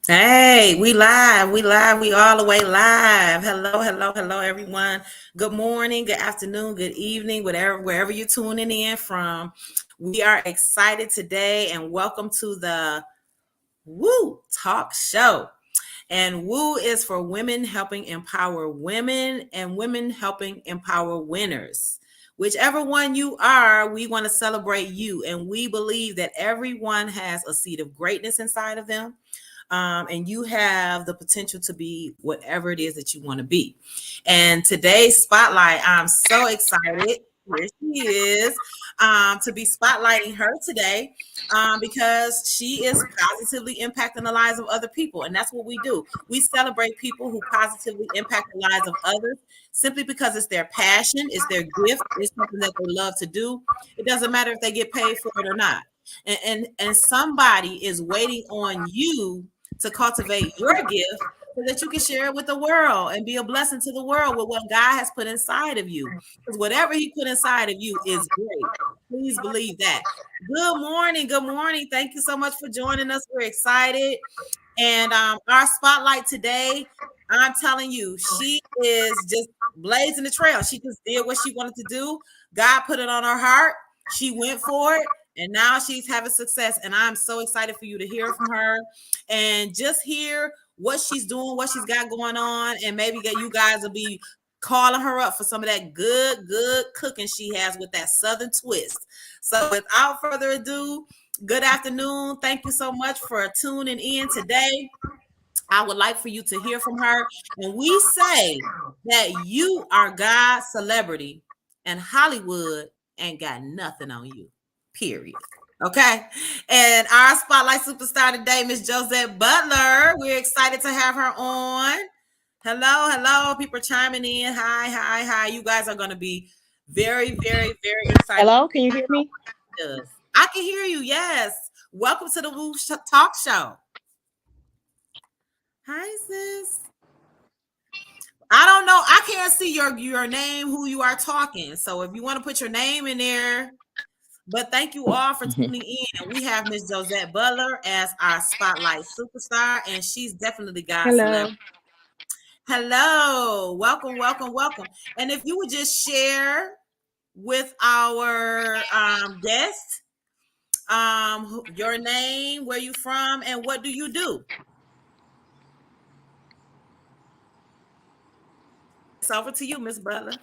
Hey, we all the way live. Hello, everyone. Good morning, good afternoon, good evening, wherever you're tuning in from. We are excited today and welcome to the Woo Talk Show. And Woo is for women helping empower women and women helping empower winners. Whichever one you are, we want to celebrate you. And we believe that everyone has a seed of greatness inside of them. And you have the potential to be whatever it is that you want to be. And today's spotlight, I'm so excited. Here she is to be spotlighting her today because she is positively impacting the lives of other people. And that's what we do. We celebrate people who positively impact the lives of others simply because it's their passion, it's their gift, it's something that they love to do. It doesn't matter if they get paid for it or not. And somebody is waiting on you to cultivate your gift so that you can share it with the world and be a blessing to the world with what God has put inside of you. Because whatever He put inside of you is great. Please believe that. Good morning. Good morning. Thank you so much for joining us. We're excited. And our spotlight today, I'm telling you, she is just blazing the trail. She just did what she wanted to do. God put it on her heart. She went for it. And now she's having success. And I'm so excited for you to hear from her and just hear what she's doing, what she's got going on. And maybe you guys will be calling her up for some of that good cooking she has with that Southern twist. So without further ado, good afternoon. Thank you so much for tuning in today. I would like for you to hear from her. And we say that you are God's celebrity and Hollywood ain't got nothing on you, period. Okay. And our spotlight superstar today, Miss Josette Butler. We're excited to have her on. Hello. People chiming in. Hi. You guys are going to be very excited. Hello, can you hear me? I can hear you. Yes. Welcome to the Woo Talk Show. Hi, sis. I don't know. I can't see your name, who you are talking. So if you want to put your name in there, but thank you all for tuning in. We have Miss Josette Butler as our spotlight superstar, and she's definitely God's Hello. celebrity. Hello, welcome. And if you would just share with our guest your name, where you from, and what do you do? It's over to you, Miss Butler.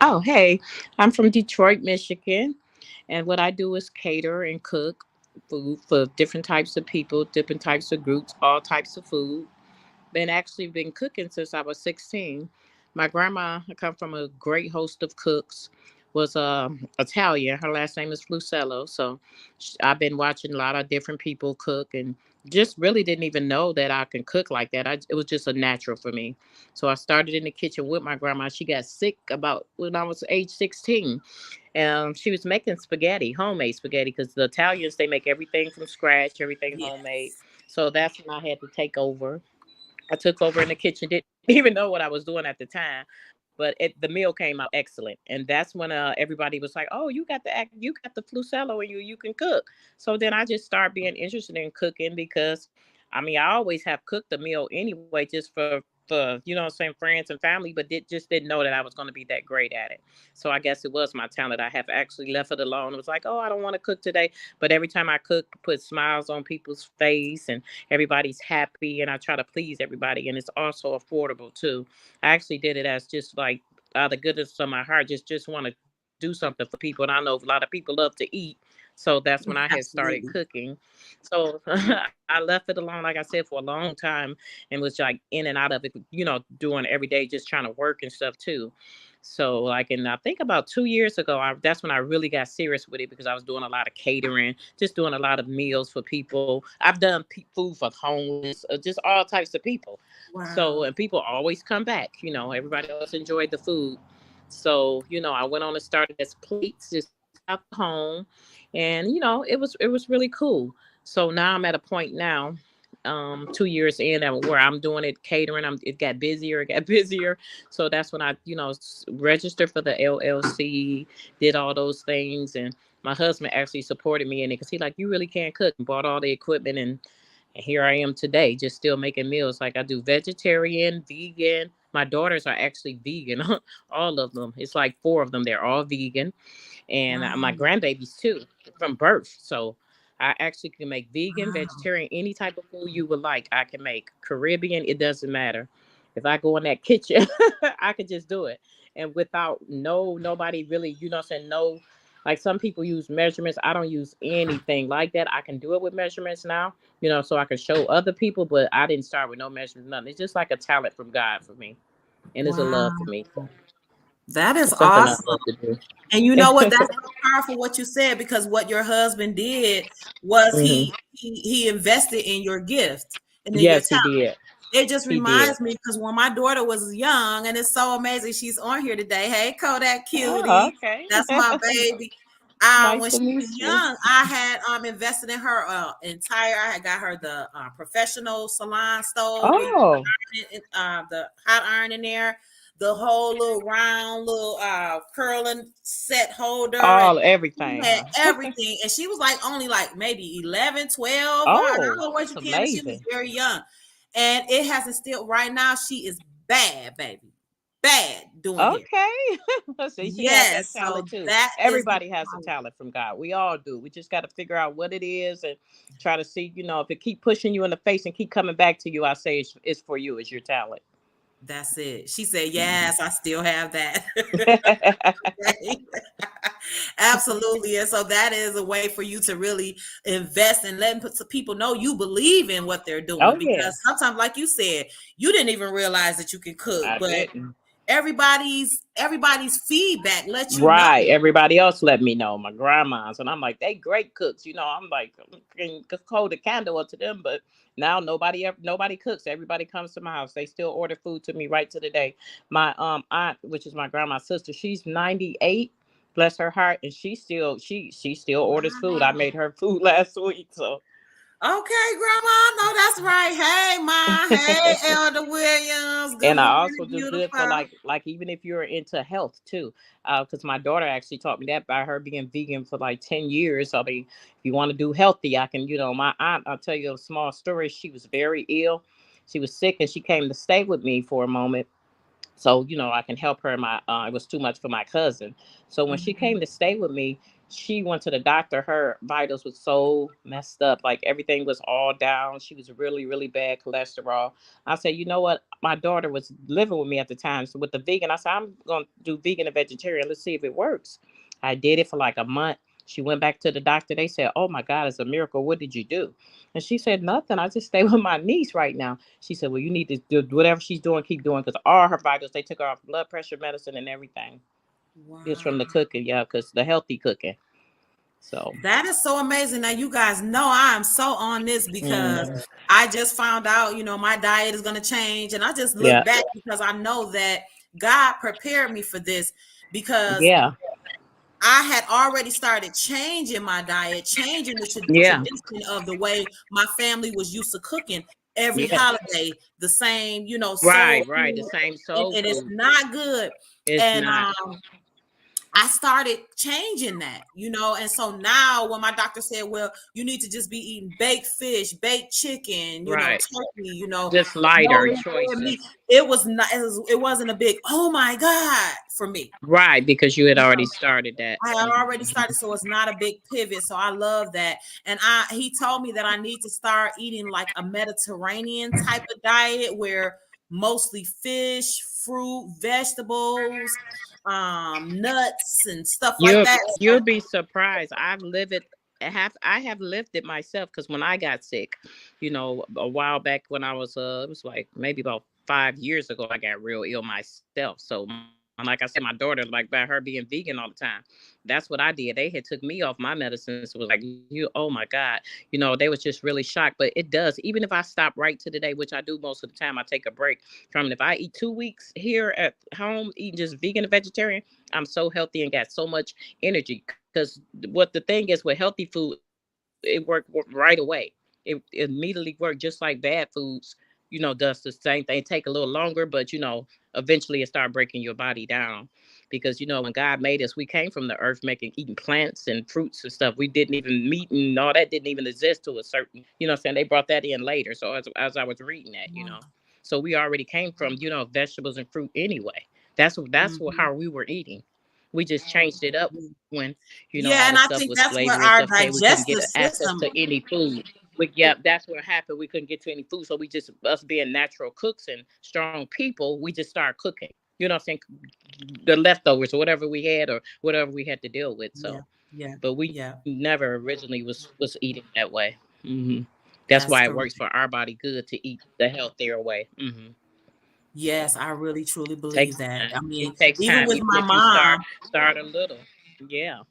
Oh, hey, I'm from Detroit, Michigan, and what I do is cater and cook food for different types of people, different types of groups, all types of food. Been cooking since I was 16. My grandma, I come from a great host of cooks, was Italian. Her last name is Flucello. So I've been watching a lot of different people cook and just really didn't even know that I can cook like that. It was just a natural for me. So I started in the kitchen with my grandma. She got sick about when I was age 16. She was making spaghetti, homemade spaghetti, because the Italians, they make everything from scratch, everything homemade. Yes. So that's when I had to take over. I took over in the kitchen, didn't even know what I was doing at the time, but the meal came out excellent, and that's when everybody was like, "Oh, you got the flucello in you, you can cook." So then I just started being interested in cooking because, I mean, I always have cooked a meal anyway, just for what I'm saying, friends and family, but just didn't know that I was going to be that great at it. So I guess it was my talent. I have actually left it alone. It was like, oh, I don't want to cook today, but every time I cook, put smiles on people's face and everybody's happy, and I try to please everybody, and it's also affordable too. I actually did it as just like out of the goodness of my heart, just want to do something for people, and I know a lot of people love to eat. So that's when I had started Absolutely. cooking. So I left it alone, like I said, for a long time, and was like in and out of it, doing every day, just trying to work and stuff too. So like, and I think about 2 years ago, that's when I really got serious with it because I was doing a lot of catering, just doing a lot of meals for people. I've done food for homeless, just all types of people. So, Wow. and people always come back, everybody else enjoyed the food. So, I went on and started as plates just out the home, and it was really cool. So now I'm at a point now, 2 years in, where I'm doing it catering. It got busier, so that's when I registered for the LLC, did all those things, and my husband actually supported me in it because he like, you really can't cook, and bought all the equipment, And here I am today, just still making meals. Like I do vegetarian, vegan. My daughters are actually vegan, all of them. It's like four of them. They're all vegan, and my Wow. grandbabies too from birth. So I actually can make vegan, Wow. vegetarian, any type of food you would like. I can make Caribbean. It doesn't matter. If I go in that kitchen, I could just do it, and without nobody really, you know, what I'm saying no. Like some people use measurements. I don't use anything like that. I can do it with measurements now, you know, so I can show other people. But I didn't start with no measurements, nothing. It's just like a talent from God for me, and it's a love Wow. for me. So That is it's something I awesome. love to do. And you know what? That's so powerful what you said, because what your husband did was Hmm. he invested in your gift and in your Yes, he talent. did. It just He did. reminds me, because when my daughter was young, and it's so amazing she's on here today. Hey, Kodak Oh, cutie, okay. that's my baby. Nice When to she meet was you. young, I had invested in her I had got her the professional salon stove where you Oh, the hot iron in there, the whole little round little curling set holder, and all she everything, had huh? everything. And she was like only like maybe 11, 12. I don't Oh, know what that's you can, but she was amazing. very young. And it hasn't still right now. She is bad, baby. Bad doing hair. Okay. See, she has that Yes. talent So too. that is the Everybody has a power. talent from God. We all do. We just got to figure out what it is and try to see, you know, if it keep pushing you in the face and keep coming back to you, I say it's for you. It's your talent. That's it. She said, Mhm. yes, I still have that. Absolutely. And so that is a way for you to really invest and letting people know you believe in what they're doing. Oh yeah, Because sometimes, like you said, you didn't even realize that you can cook, I but didn't. everybody's feedback lets you know. Right. Everybody else let me know. My grandmas. And I'm like, they great cooks. You know, I'm like, can hold a candle up to them. But now nobody cooks. Everybody comes to my house. They still order food to me right to the day. My aunt, which is my grandma's sister, she's 98. Bless her heart. And she still orders food. I Wow. made her food last week. So Okay, Grandma. No, that's right. Hey, Ma. Hey, Elder Williams. Good and I morning, also do good for beautiful. like even if you're into health too, because my daughter actually taught me that by her being vegan for like 10 years. I mean, if you want to do healthy, I can, you know, my aunt, I'll tell you a small story. She was very ill. She was sick and she came to stay with me for a moment, so you know I can help her. My it was too much for my cousin, so when she Mhm. came to stay with me, she went to the doctor. Her vitals was so messed up, like everything was all down. She was really bad cholesterol. I said, you know what, my daughter was living with me at the time, so with the vegan, I said, I'm gonna do vegan and vegetarian, let's see if it works. I did it for like a month. She went back to the doctor. They said, oh my god, it's a miracle, what did you do? And she said, nothing, I just stay with my niece right now. She said, well, you need to do whatever she's doing, keep doing, because all her vitals, they took her off blood pressure medicine and everything. It's Wow. from the cooking, yeah, because the healthy cooking. So, That is so amazing. Now, you guys know I am so on this because mhm. I just found out, my diet is going to change. And I just look Yeah, back because I know that God prepared me for this, because yeah, I had already started changing my diet, changing the yeah, tradition of the way my family was used to cooking every yeah. holiday, the same, soul Right. The food, same and, soul and it's food. not good. It's And not. I started changing that, and so now when my doctor said, well, you need to just be eating baked fish, baked chicken, Right. turkey, Just no lighter red meat, choices. it was not, it wasn't a big, oh my God, for me. Right, because you had already started that. I had already started, so it's not a big pivot. So I love that. And he told me that I need to start eating like a Mediterranean type of diet where mostly fish, fruit, vegetables, nuts and stuff like You'll that. you'll So be surprised. I have lived it myself, because when I got sick, you know, a while back when I was it was like maybe about 5 years ago, I got real ill myself. So like I said, my daughter, like by her being vegan all the time, that's what I did. They had took me off my medicines. It was like, you, oh my God, you know, they was just really shocked. But it does, even if I stop right to the day, which I do most of the time, I take a break from it. If I eat 2 weeks here at home eating just vegan and vegetarian, I'm so healthy and got so much energy. Because what the thing is with healthy food, it worked right away. It immediately worked, just like bad foods. does the same thing. Take a little longer, but eventually it start breaking your body down. Because when God made us, we came from the earth eating plants and fruits and stuff. We didn't even meat and all that didn't even exist to a certain, what I'm saying, they brought that in later. So as I was reading that, Wow. so we already came from, vegetables and fruit anyway. That's Mhm. how we were eating. We just changed it up when, Yeah, all and the I stuff think was that's what slavery and our stuff came. We couldn't get digestive access system. to any food. Yeah, that's what happened. We couldn't get to any food. So we just, us being natural cooks and strong people, we just started cooking. You know what I'm saying? The leftovers or whatever we had or whatever we had to deal with. Yeah, So, yeah, but we yeah. never originally was eating that way. That's That's why it correct. works for our body good to eat the healthier way. Yes, I really truly believe Takes that. time. I mean, It takes even time, with even my if you start mom, start a little. Yeah.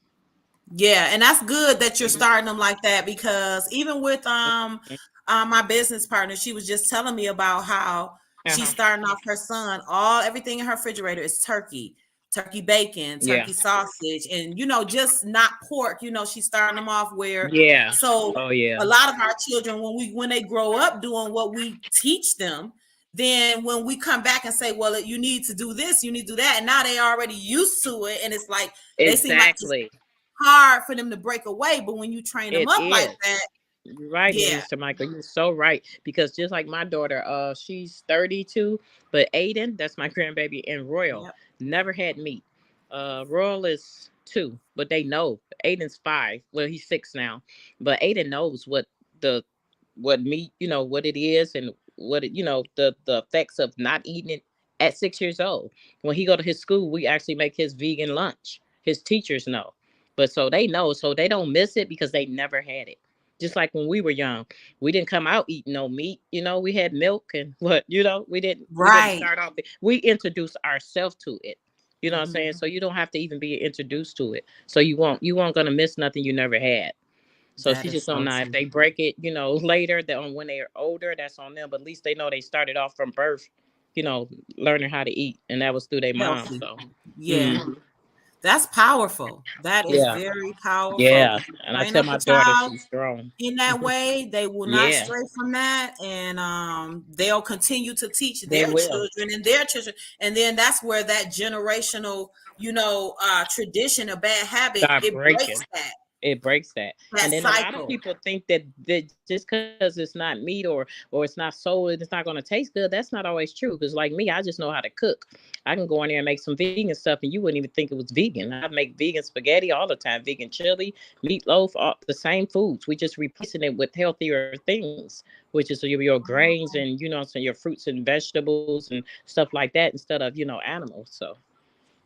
yeah, and that's good that you're Mhm. starting them like that because even with my business partner, she was just telling me about how she's Uh-huh. starting off her son. Everything in her refrigerator is turkey, turkey bacon, Yeah. turkey sausage, and just not pork. She's starting them off where Yeah. so Oh yeah. a lot of our children when they grow up doing what we teach them, then when we come back and say, well, you need to do this, you need to do that, and now they already used to it, and it's like they seem like it's Exactly. hard for them to break away. But when you train them It up like is. that, You're right, yeah, Minister Michael. You're so right. Because just like my daughter, she's 32, but Aiden, that's my grandbaby, and Royal yep, never had meat. Royal is 2, but they know. Aiden's 5. Well, he's 6 now. But Aiden knows the what meat, what it is and what it, the effects of not eating it at 6 years old. When he go to his school, we actually make his vegan lunch. His teachers know. But so they know, so they don't miss it because they never had it. Just like when we were young, we didn't come out eating no meat. We had milk and what, we didn't right. start off. We introduced ourselves to it. You know what I'm Mhm. saying? So you don't have to even be introduced to it. So you won't gonna miss nothing you never had. So That she is just don't so know if true. they break it, later, that on when they're older, that's on them. But at least they know they started off from birth, you know, learning how to eat, and that was through their mom. Healthy. So, Yeah, mm, that's powerful. That is yeah, very powerful. yeah. If you And I train tell up my a daughter child she's strong. in that way, they will not Yeah, stray from that, and they'll continue to teach they their will. children and their children, and then that's where that generational, tradition, a bad habit, Start it breaks breaking. It breaks that. that And then a lot of cycle. people think that just because it's not meat or it's not soul, it's not going to taste good. That's not always true. Because like me, I just know how to cook. I can go in there and make some vegan stuff, and you wouldn't even think it was vegan. I make vegan spaghetti all the time, vegan chili, meatloaf, all the same foods. We just replacing it with healthier things, which is your grains and so your fruits and vegetables and stuff like that instead of animals. So.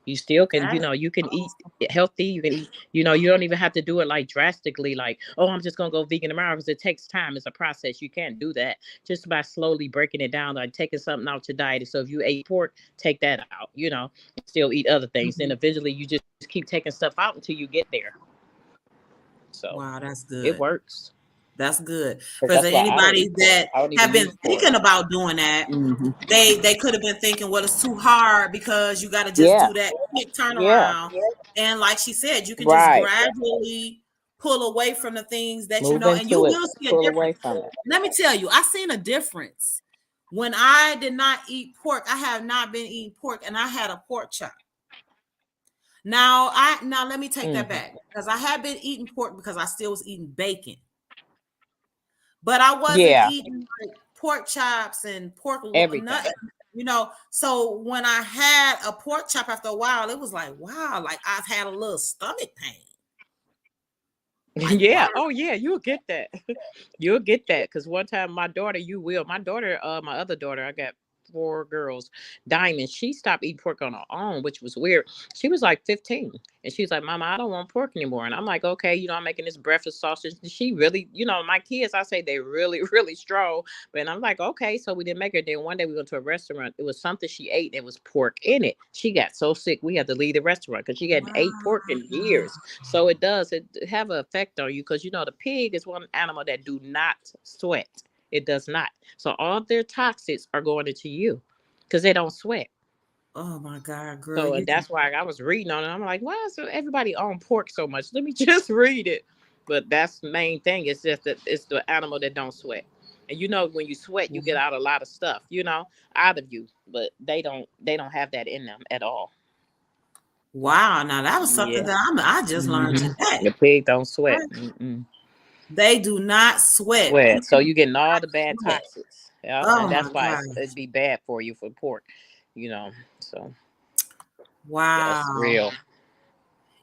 You still can, That is you can eat awesome. healthy. You can eat, you don't even have to do it like drastically, like, oh, I'm just gonna go vegan tomorrow because it takes time. It's a process. You can't do that just by slowly breaking it down, like taking something out your diet. So if you ate pork, take that out, and still eat other things. Then Mhm. eventually you just keep taking stuff out until you get there. So Wow, that's it good. works. That's good. Because For that's why I don't anybody eat pork. that I don't have even been use pork. thinking about doing that, Hmm. they could have been thinking, well, it's too hard because you got to just Yeah. do that quick Yeah. turnaround. And like she said, you can just Right. gradually pull away from the things that Move and you into it. will see a Pull away difference. from it. Let me tell you, I seen a difference. When I did not eat pork, I have not been eating pork, and I had a pork chop. Now let me take that Hmm. back because I had been eating pork because I still was eating bacon. But I wasn't Yeah. eating like pork chops and pork Everything. nothing, So when I had a pork chop after a while, it was like, wow, like I've had a little stomach pain. Like, wow. Yeah. Oh, yeah. You'll get that. You'll get that. Because one time, my daughter, you will. My daughter, my other daughter, I got 4 girls. Diamond, she stopped eating pork on her own, which was weird. She was like 15, and she's like, "Mama, I don't want pork anymore." And I'm like, "Okay, I'm making this breakfast sausage." And she really, my kids, I say they really, really strong. But I'm like, okay, so we didn't make her. Then one day we went to a restaurant. It was something she ate. It was pork in it. She got so sick we had to leave the restaurant because she hadn't ate pork in Wow. years. So it have an effect on you because the pig is one animal that do not sweat. It does not. So all their toxins are going into you because they don't sweat. Oh my God, girl, So you and just that's why I was reading on it. I'm like, why is everybody on pork so much? Let me just read it. But that's the main thing. It's just that it's the animal that don't sweat. And when you sweat, you get out a lot of stuff, out of you. But they don't have that in them at all. Wow, now that was something Yeah. that I just learned today. The pig don't sweat. Mm-mm. They do not sweat. Sweat. So you getting all the bad toxins. Yeah. Oh And that's my why God. it'd be bad for you for pork, So Wow. that's real.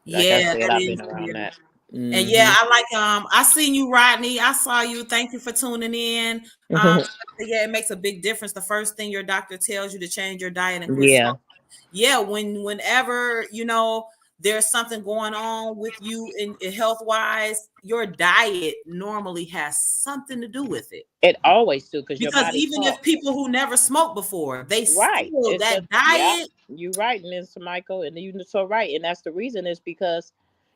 Like I Yeah, said, that I've is been around real. that. And yeah, Mm-hmm. I like I seen you, Rodney. I saw you. Thank you for tuning in. Yeah, it makes a big difference. The first thing your doctor tells you to change your diet and quit Yeah. smoking. Yeah, whenever there's something going on with you in health wise, your diet normally has something to do with it. It always do, because your Because body even if talks. people who never smoked before, they Right. still It's that yeah, diet. you're right, Mr. Michael, and you're so right. And that's the reason, is because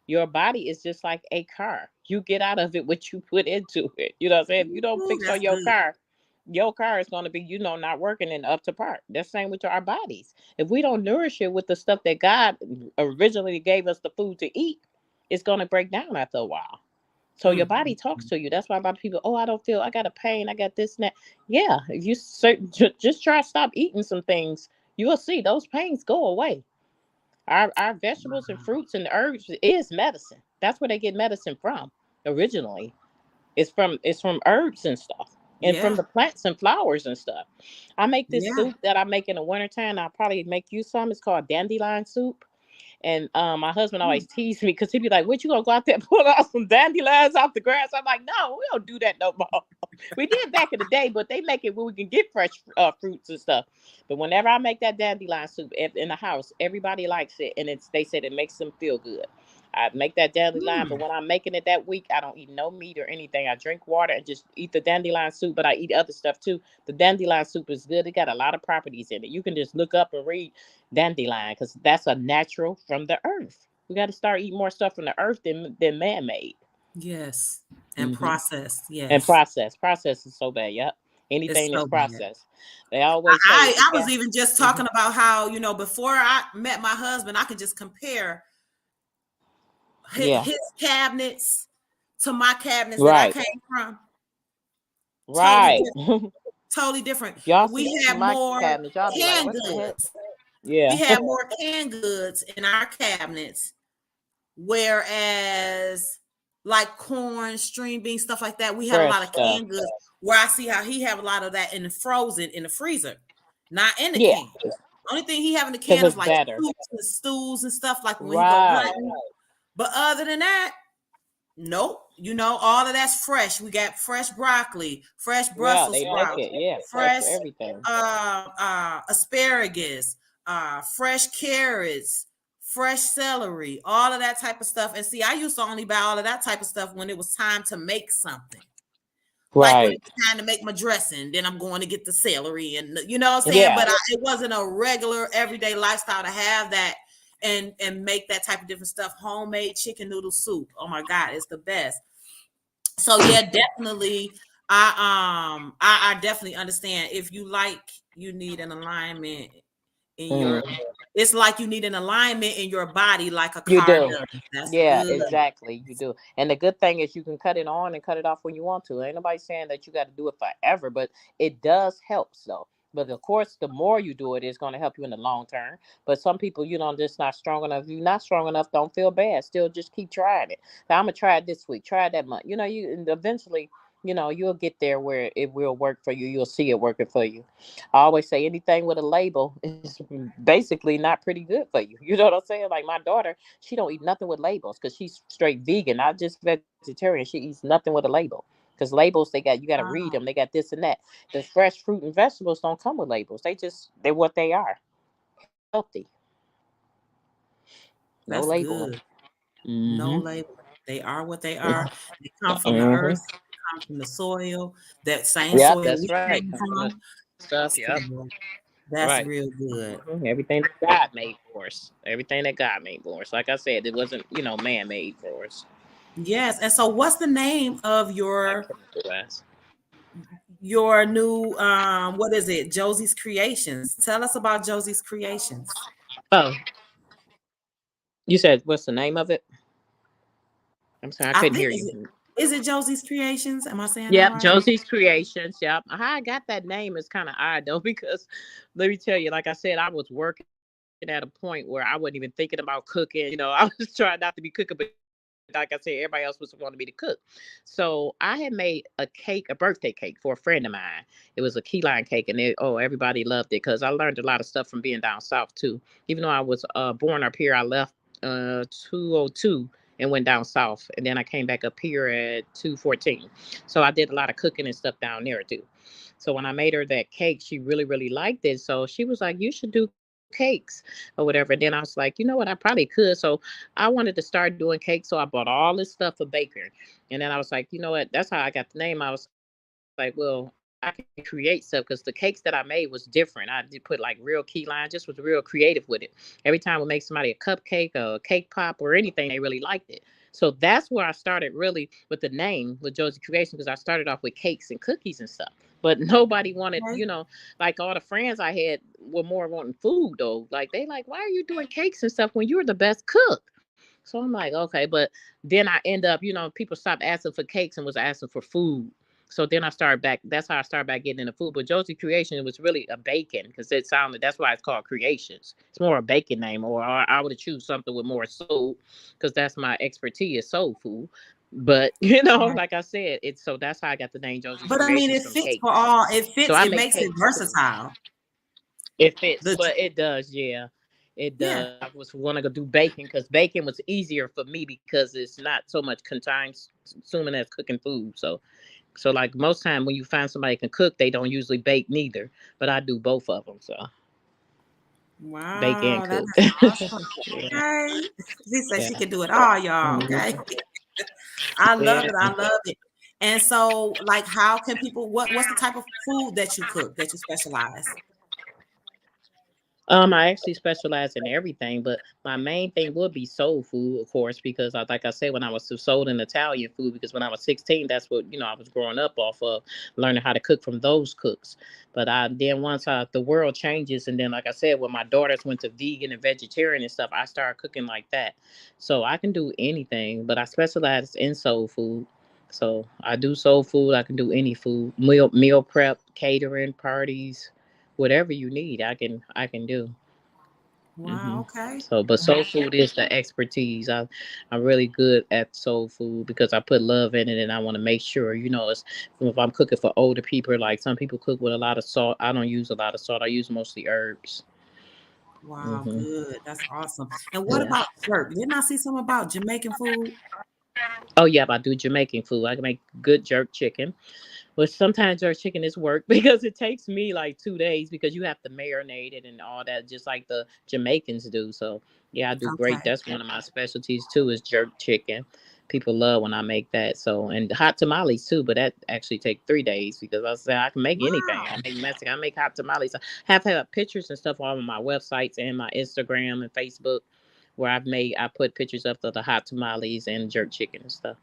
your body is just like a car. You get out of it what you put into it. You know what I'm saying? If you don't Ooh, fix that's on good. your car is going to be, not working and up to par. That's the same with our bodies. If we don't nourish it with the stuff that God originally gave us the food to eat, it's going to break down after a while. So your body talks to you. That's why a lot of people, I don't feel, I got a pain, I got this and that. Yeah, if you just try to stop eating some things, you will see those pains go away. Our vegetables and fruits and herbs is medicine. That's where they get medicine from originally. It's from herbs and stuff, and from Yeah, the plants and flowers and stuff. I make this yeah. soup that I make in the wintertime. I'll probably make you some. It's called dandelion soup. And my husband always teased me, because he'd be like, "What, you gonna go out there and pull out some dandelions off the grass?" I'm like, "No, we don't do that no more." We did back in the day, but they make it where we can get fresh fruits and stuff. But whenever I make that dandelion soup in the house, everybody likes it, and they said it makes them feel good. I make that dandelion, but when I'm making it that week, I don't eat no meat or anything. I drink water and just eat the dandelion soup, but I eat other stuff too. The dandelion soup is good. It got a lot of properties in it. You can just look up and read dandelion, because that's a natural from the earth. We got to start eating more stuff from the earth than man-made. Yes. And Mm-hmm. processed. And Yes. process is so bad. Yep, It's anything that's so bad. processed. They always say if you I was got. even just Mhm. talking about how, before I met my husband, I could just compare Yeah. his cabinets to my cabinets that I Right. came from. Totally Right. different. Totally different. If y'all We see had my more cabinet, y'all be like, canned "What the heck?" goods. We Yeah. had more canned goods in our cabinets, whereas like corn, string beans, stuff like that, we had a lot Fresh of stuff. canned goods. Where I see how he have a lot of that in the frozen, in the freezer, not in the Yeah, can. Only thing he have in the because can is it's like better. soups and stews and stuff, like when he go Right. hunting. But other than that, nope. All of that's fresh. We got fresh broccoli, fresh Yeah, Brussels they make sprouts, it. Yeah, fresh fresh everything. asparagus, fresh carrots, fresh celery, all of that type of stuff. And see, I used to only buy all of that type of stuff when it was time to make something. Like when Right. it's time to make my dressing, then I'm going to get the celery, and you know what I'm saying? Yeah. But it wasn't a regular everyday lifestyle to have that and make that type of different stuff. Homemade chicken noodle soup. Oh my God, it's the best. So yeah, definitely. I definitely understand. If you need an alignment in your, Mm. it's like you need an alignment in your body, like a You car do. does. That's Yeah, good. exactly. You do. And the good thing is you can cut it on and cut it off when you want to. Ain't nobody saying that you got to do it forever, but it does help. So, but of course, the more you do it, it's going to help you in the long term. But some people, just not strong enough. If you're not strong enough, don't feel bad. Still, just keep trying it. Now, I'm gonna try it this week. Try it that month. And eventually, you'll get there where it will work for you. You'll see it working for you. I always say anything with a label is basically not pretty good for you. You know what I'm saying? Like my daughter, she don't eat nothing with labels because she's straight vegan, not just vegetarian. She eats nothing with a label. Because labels, you got to read them. They got this and that. The fresh fruit and vegetables don't come with labels. They're what they are. Healthy. No That's labeling. good. No Mm-hmm. label. They are what they are. They come from the earth, they come from the soil, that same Yep, soil that's we right. came Come from the from. stuff. Yep. So that's Right. real good. Everything that God made for us. Everything that God made for us. Like I said, it wasn't, man made for us. Yes. And so what's the name of Like your new what is it? Josie's Creations. Tell us about Josie's Creations. Oh, you said what's the name of it? I'm sorry, I I couldn't think hear you. Is it Josie's Creations? Am I saying that Yep, right? Josie's Creations. Yep. How I got that name is kind of odd though, because let me tell you, like I said, I was working at a point where I wasn't even thinking about cooking. I was trying not to be cooking, but like I said, everybody else was wanting me to cook. So I had made a cake, a birthday cake for a friend of mine. It was a key lime cake, and everybody loved it because I learned a lot of stuff from being down south too. Even though I was born up here, I left 202 and went down south, and then I came back up here at 214. So I did a lot of cooking and stuff down there too. So when I made her that cake, she really, really liked it. So she was like, "You should do cakes or whatever." And then I was like, you know what, I probably could. So I wanted to start doing cakes. So I bought all this stuff for baking. And then I was like, you know what, that's how I got the name. I was like, well, I can create stuff because the cakes that I made was different. I did put like real key lime, just was real creative with it. Every time we make somebody a cupcake or a cake pop or anything, they really liked it. So that's where I started really with the name with Josie Creation, because I started off with cakes and cookies and stuff. But nobody wanted, Okay. like all the friends I had were more wanting food though. Like they like, why are you doing cakes and stuff when you're the best cook? So I'm like, okay, but then I end up, people stopped asking for cakes and was asking for food. So then I started back. That's how I started back getting into food. But Josie Creation was really a baking, because it sounded. That's why it's called Creations. It's more a baking name, or I would choose something with more soul, because that's my expertise, soul food. But Right. like I said, it's so that's how I got the name Josie's But I mean, Creations it from fits for cakes. all. It So fits. I It make makes it cakes too. versatile. It fits, The but it does, yeah. It Yeah. does. I was want to do bacon because bacon was easier for me because it's not so much time consuming as cooking food. So like most time when you find somebody can cook, they don't usually bake neither. But I do both of them, so bake and Wow, that cook. is awesome. Yeah, Okay. She said she yeah, can do it all, y'all. Okay. mhm, I love yeah. it. I love it. And so, like, how can people? What's the type of food that you cook that you specialize? I actually specialize in everything, but my main thing would be soul food, of course, because like I said, when I was sold in Italian food, because when I was 16, that's what I was growing up off of, learning how to cook from those cooks. But I then once the world changes, and then like I said, when my daughters went to vegan and vegetarian and stuff, I started cooking like that. So I can do anything, but I specialize in soul food. So I do soul food. I can do any food, meal prep, catering, parties, whatever you need, I can do. Wow. Okay. So, but soul food is the expertise. I'm really good at soul food because I put love in it, and I want to make sure, it's if I'm cooking for older people, like some people cook with a lot of salt. I don't use a lot of salt. I use mostly herbs. Wow. hmm Good. That's awesome. And what Yeah. about jerk? Didn't I see something about Jamaican food? Oh yeah, I do Jamaican food. I can make good jerk chicken. But sometimes jerk chicken is work because it takes me like 2 days because you have to marinate it and all that, just like the Jamaicans do. So yeah, I do great. Okay. That's one of my specialties too, is jerk chicken. People love when I make that. So, and hot tamales too, but that actually take 3 days because I say I can make anything. Wow. I make Mexican, I make hot tamales. I have had pictures and stuff all on my websites and my Instagram and Facebook where I put pictures of the hot tamales and jerk chicken and stuff.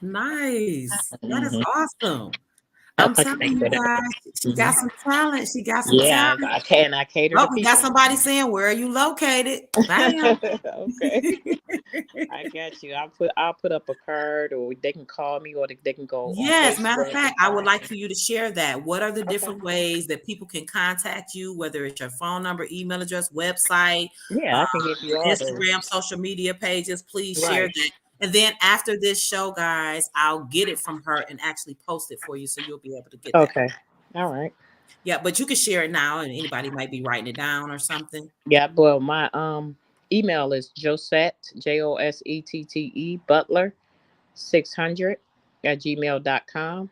Nice. That is hmm awesome. Yep, I'm I can telling make you whatever. guys, she got some talent. She got some Yeah, talent. I can. I cater Oh, to we got people. somebody saying, "Where are you located?" Bam. Okay, I got you. I'll put up a card, or they can call me, or they can go on Yes, matter of Facebook fact, and I would find like me. for you to share that. What are the Okay. different ways that people can contact you, whether it's your phone number, email address, website, Yeah, uh, I can give you your all those. Instagram, social media pages? Please share Right. that. And then after this show, guys, I'll get it from her and actually post it for you so you'll be able to get that. Okay. All right. Yeah, but you can share it now, and anybody might be writing it down or something. Yeah. Well, my email is Josette Jossette Butler 600 at gmail.com.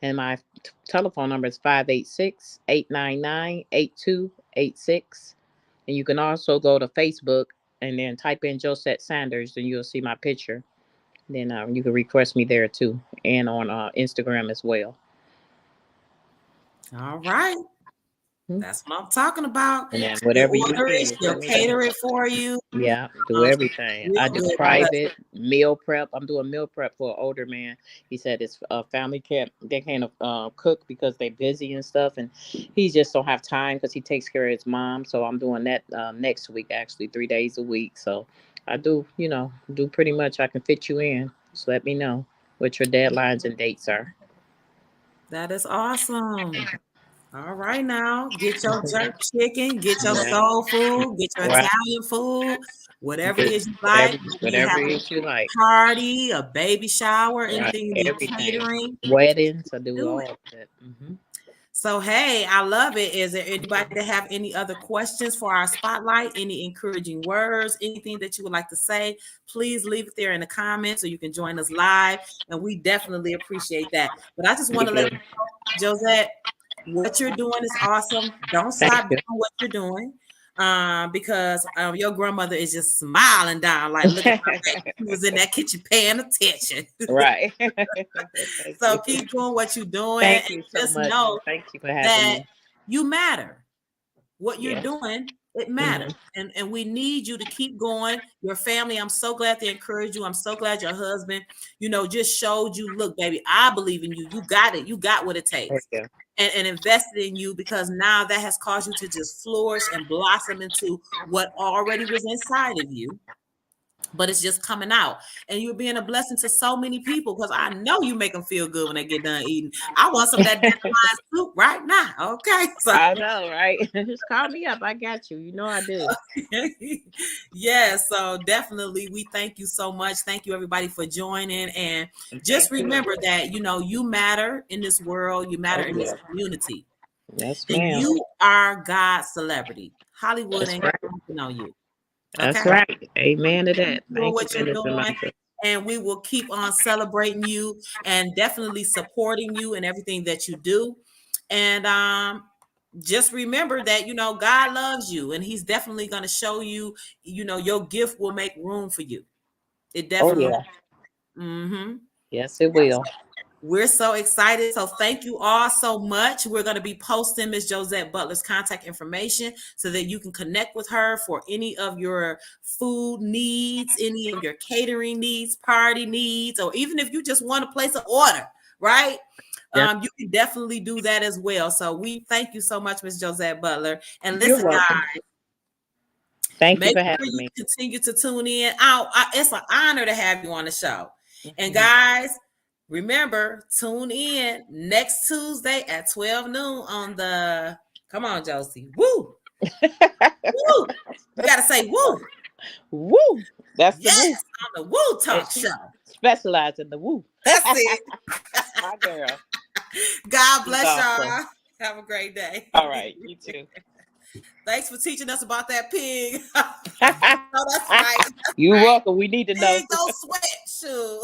And my telephone number is 586-899-8286. And you can also go to Facebook and then type in Josette Sanders, and you'll see my picture. Then you can request me there too, and on Instagram as well. All right. Hmm. That's what I'm talking about. And then She'll whatever you order it, need, just she'll let me know. cater it for you. Yeah, do everything. Real I do good because private meal prep. I'm doing meal prep for an older man. He said his family can't they can't cook because they're busy and stuff, and he just don't have time because he takes care of his mom. So I'm doing that next week, actually 3 days a week. So I do pretty much. I can fit you in. Just let me know. what your deadlines and dates are. That is awesome. All right, now get your jerk chicken, get your Yeah. soul food, get your Right. Italian food, whatever it Get is you like. Maybe you whatever have it a is you like. party, a baby shower, Right. anything you need Everything. catering. Weddings, I do Do all it. of that. So, hey, I love it. Is there anybody that have any other questions for our spotlight? Any encouraging words? Anything that you would like to say? Please leave it there in the comments, so you can join us live, and we definitely appreciate that. But I just want to let you know, Josette, what you're doing is awesome. Don't Thank stop you. doing what you're doing, because your grandmother is just smiling down, like, look at her. She was in that kitchen paying attention. Right. So keep doing what you're doing, Thank and you so just much. know Thank you for having that me. you matter. What you're Yes. doing, it matters. And we need you to keep going. Your family, I'm so glad they encouraged you. I'm so glad your husband, just showed you, look, baby, I believe in you. You got it. You got what it Thank takes. you. And invested in you, because now that has caused you to just flourish and blossom into what already was inside of you, but it's just coming out. And you're being a blessing to so many people, because I know you make them feel good when they get done eating. I want some of that dandelion soup right now. Okay. So I know, right? Just call me up. I got you. You know I do. yeah, so definitely we thank you so much. Thank you, everybody, for joining. And just remember that, you matter in this world, you matter in this community. Yes, And ma'am. you are God's celebrity. Hollywood That's ain't right. counting on you. That's Okay. right. Amen to that. Doing Thank you what for you're this doing, reminder. and we will keep on celebrating you and definitely supporting you in everything that you do. And just remember that God loves you, and He's definitely going to show you. Your gift will make room for you. It Oh, definitely. yeah. Mm-hmm. Yes, it will. We're so excited. So thank you all so much. We're going to be posting Miss Josette Butler's contact information so that you can connect with her for any of your food needs, any of your catering needs, party needs, or even if you just want to place an order, right? Yep. You can definitely do that as well. So we thank you so much, Miss Josette Butler. And You're listen, welcome. guys, Thank you make for sure having you me. continue to tune in. It's an honor to have you on the show. And Mhm. guys, remember, tune in next Tuesday at 12 noon on the, come on, Josie. Woo! Woo! You got to say woo. Woo! That's the Yes, woo. on the Woo Talk Show. Specialize in the woo. That's it. My girl. God bless Awesome. y'all. Have a great day. All right. You too. Thanks for teaching us about that pig. Oh, that's right. You're welcome. We need to know. Pig don't sweat. Shoot.